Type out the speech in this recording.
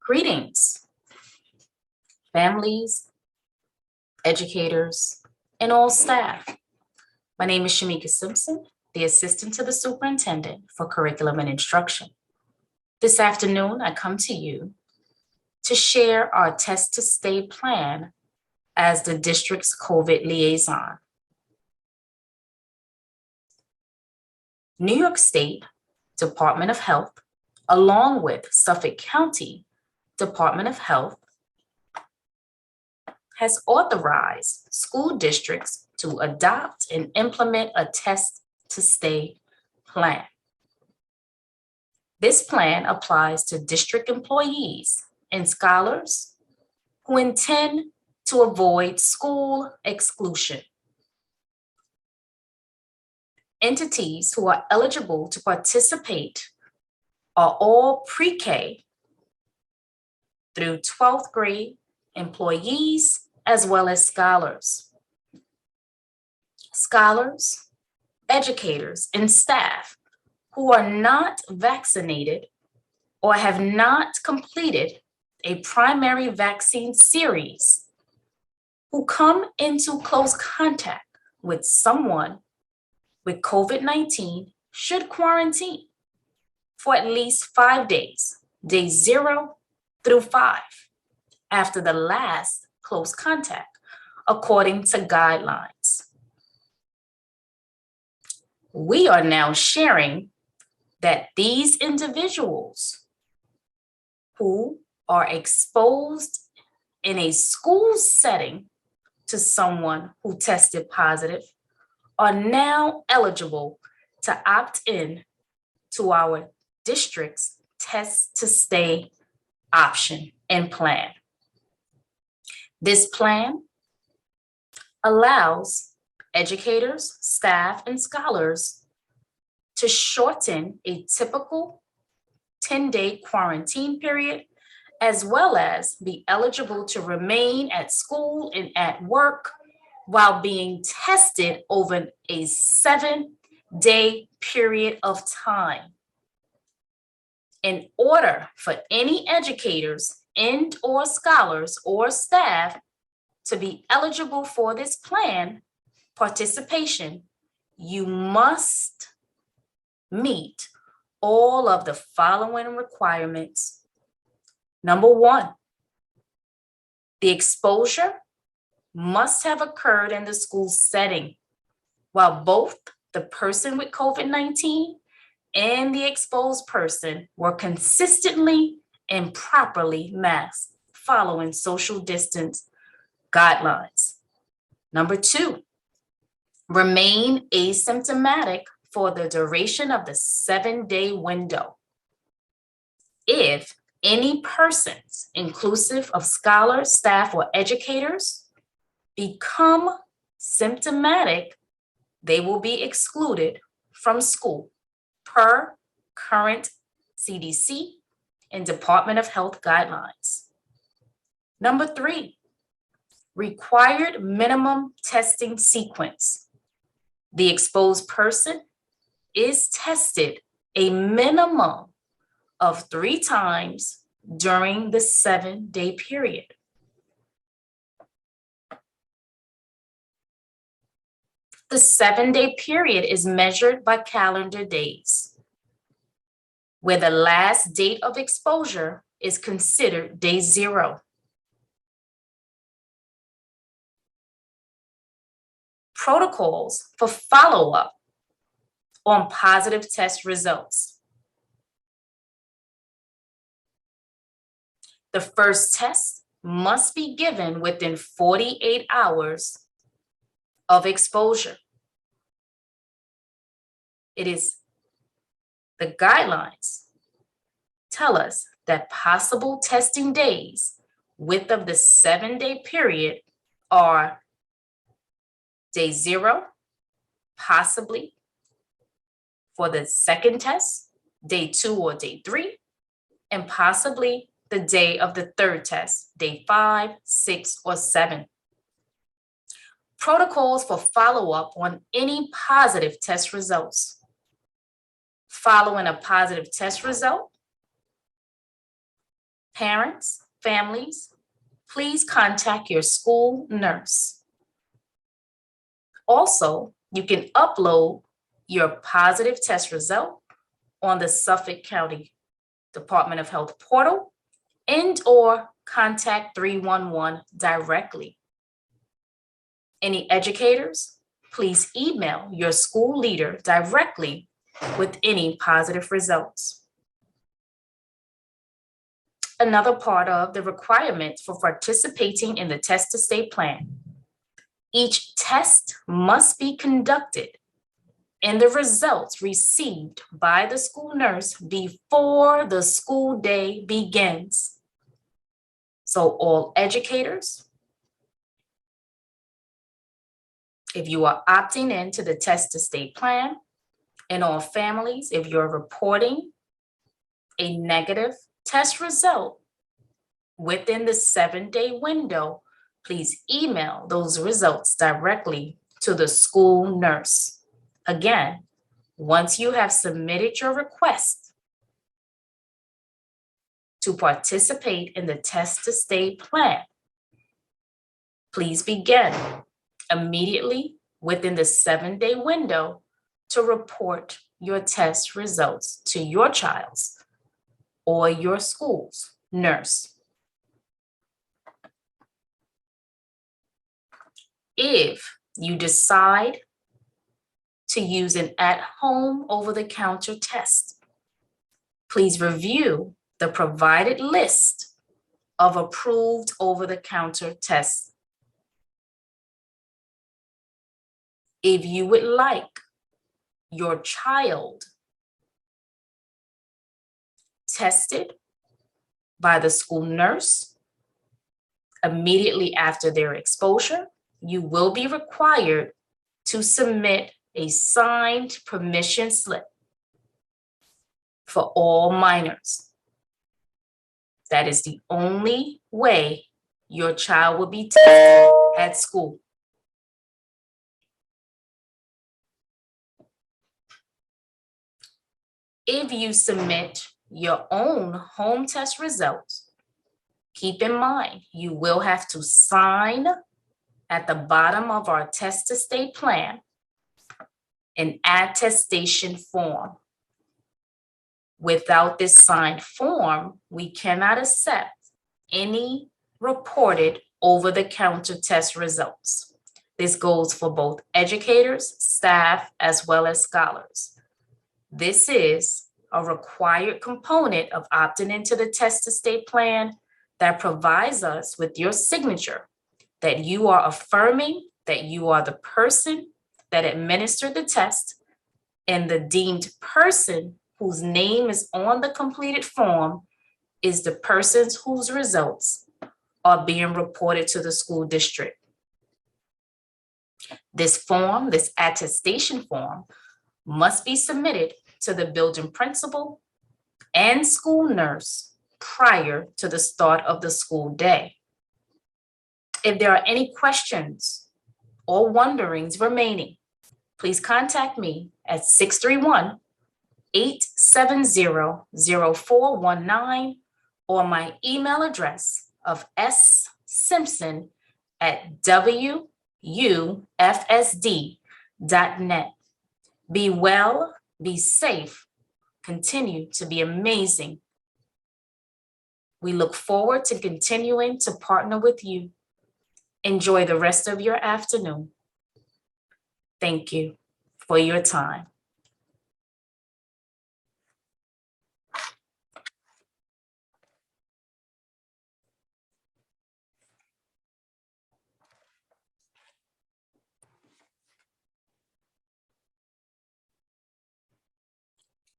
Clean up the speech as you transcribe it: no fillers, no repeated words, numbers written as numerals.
Greetings, families, educators, and all staff. My name is Shamika Simpson, the Assistant to the Superintendent for Curriculum and Instruction. This afternoon, I come to you to share our Test to Stay plan as the district's COVID liaison. New York State Department of Health, along with Suffolk County Department of Health, has authorized school districts to adopt and implement a Test to Stay plan. This plan applies to district employees and scholars who intend to avoid school exclusion. Entities who are eligible to participate are all pre-K through 12th grade employees as well as scholars. Scholars, educators, and staff who are not vaccinated or have not completed a primary vaccine series who come into close contact with someone with COVID-19 should quarantine for at least 5 days, days 0 through 5, after the last close contact, according to guidelines. We are now sharing that these individuals who are exposed in a school setting to someone who tested positive are now eligible to opt in to our district's Test to Stay option and plan. This plan allows educators, staff, and scholars to shorten a typical 10-day quarantine period, as well as be eligible to remain at school and at work while being tested over a 7-day period of time. In order for any educators and or scholars or staff to be eligible for this plan participation, you must meet all of the following requirements. Number 1, the exposure must have occurred in the school setting while both the person with COVID-19 and the exposed person were consistently and properly masked following social distance guidelines. Number 2, remain asymptomatic for the duration of the 7-day window. If any persons, inclusive of scholars, staff, or educators, become symptomatic, they will be excluded from school per current CDC and Department of Health guidelines. Number 3, required minimum testing sequence. The exposed person is tested a minimum of 3 times during the 7-day period. The 7-day period is measured by calendar days, where the last date of exposure is considered day 0. Protocols for follow-up on positive test results. The first test must be given within 48 hours of exposure. It is the guidelines tell us that possible testing days within the 7-day period are day 0, possibly for the second test, day 2 or day 3, and possibly the day of the third test, day 5, 6, or 7. Protocols for follow-up on any positive test results. Following a positive test result, Parents, families, please contact your school nurse. Also, you can upload your positive test result on the Suffolk County Department of Health portal and/or contact 311 directly. Any educators, please email your school leader directly with any positive results. Another part of the requirements for participating in the test-to-stay plan. Each test must be conducted and the results received by the school nurse before the school day begins. So all educators, if you are opting into the test-to-stay plan, and all families, if you're reporting a negative test result within the 7-day window, please email those results directly to the school nurse. Again, once you have submitted your request to participate in the test-to-stay plan, please begin immediately within the 7-day window to report your test results to your child's or your school's nurse. If you decide to use an at-home over-the-counter test, please review the provided list of approved over-the-counter tests. If you would like your child tested by the school nurse immediately after their exposure, you will be required to submit a signed permission slip for all minors. That is the only way your child will be tested at school. If you submit your own home test results, keep in mind you will have to sign at the bottom of our test-to-stay plan an attestation form. Without this signed form, we cannot accept any reported over-the-counter test results. This goes for both educators, staff, as well as scholars. This is a required component of opting into the test-to-stay plan that provides us with your signature that you are affirming that you are the person that administered the test and the deemed person whose name is on the completed form is the persons whose results are being reported to the school district. This form, this attestation form, must be submitted to the building principal and school nurse prior to the start of the school day. If there are any questions or wonderings remaining, please contact me at 631-870-0419 or my email address of ssimpson@wufsd.net. Be well, be safe, continue to be amazing. We look forward to continuing to partner with you. Enjoy the rest of your afternoon. Thank you for your time.